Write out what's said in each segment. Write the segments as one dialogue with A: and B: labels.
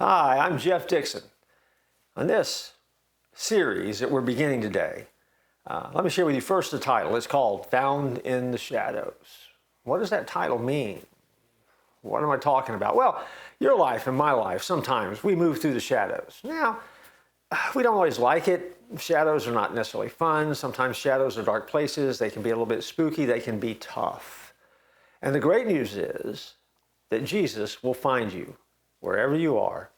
A: Hi, I'm Jeff Dixon. On this series that we're beginning today, let me share with you first the title. It's called Found in the Shadows. What does that title mean? What am I talking about? Well, your life and my life, sometimes we move through the shadows. Now, we don't always like it. Shadows are not necessarily fun. Sometimes shadows are dark places. They can be a little bit spooky. They can be tough. And the great news is that Jesus will find you wherever you are,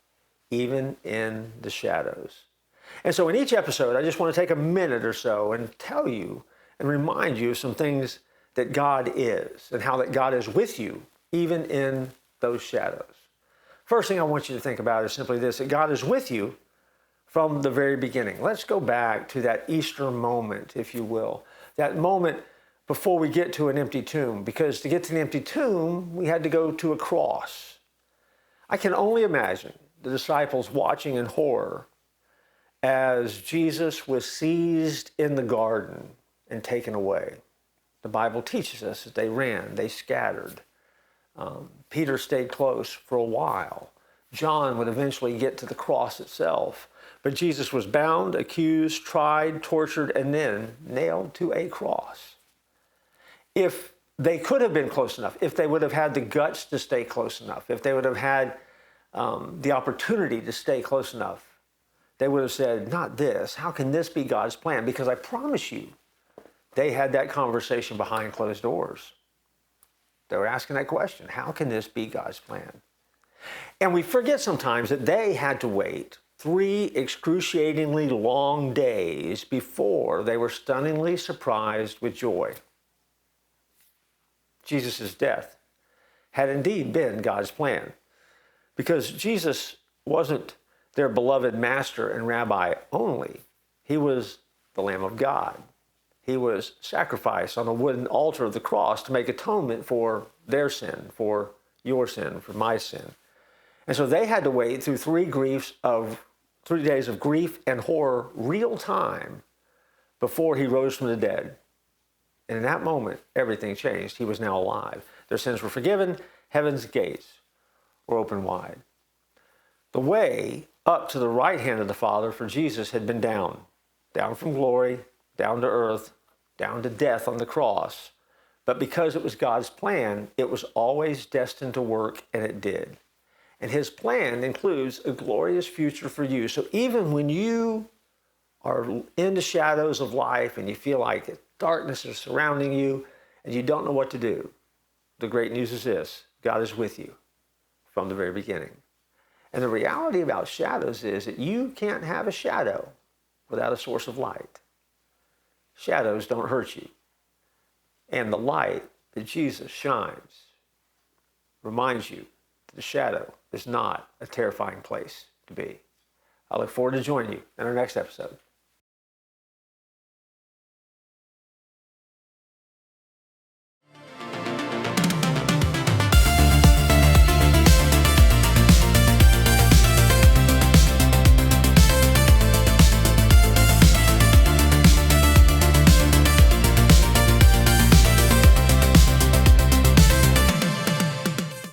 A: even in the shadows. And so in each episode, I just want to take a minute or so and tell you and remind you of some things that God is and how that God is with you, even in those shadows. First thing I want you to think about is simply this, that God is with you from the very beginning. Let's go back to that Easter moment, if you will, that moment before we get to an empty tomb, because to get to the empty tomb, we had to go to a cross. I can only imagine the disciples watching in horror as Jesus was seized in the garden and taken away. The Bible teaches us that they ran, they scattered. Peter stayed close for a while. John would eventually get to the cross itself. But Jesus was bound, accused, tried, tortured, and then nailed to a cross. If they could have been close enough, if they would have had the guts to stay close enough, if they would have had the opportunity to stay close enough, they would have said, not this. How can this be God's plan? Because I promise you, they had that conversation behind closed doors. They were asking that question, how can this be God's plan? And we forget sometimes that they had to wait 3 excruciatingly long days before they were stunningly surprised with joy. Jesus' death had indeed been God's plan, because Jesus wasn't their beloved master and rabbi only. He was the Lamb of God. He was sacrificed on a wooden altar of the cross to make atonement for their sin, for your sin, for my sin. And so they had to wait through 3 days of grief and horror, real time, before he rose from the dead. And in that moment, everything changed. He was now alive. Their sins were forgiven. Heaven's gates were open wide. The way up to the right hand of the Father for Jesus had been down from glory, down to earth, down to death on the cross. But because it was God's plan, it was always destined to work, and it did. And his plan includes a glorious future for you. So even when you are in the shadows of life and you feel like darkness is surrounding you and you don't know what to do, the great news is this: God is with you from the very beginning. And the reality about shadows is that you can't have a shadow without a source of light. Shadows don't hurt you. And the light that Jesus shines reminds you that the shadow is not a terrifying place to be. I look forward to joining you in our next episode.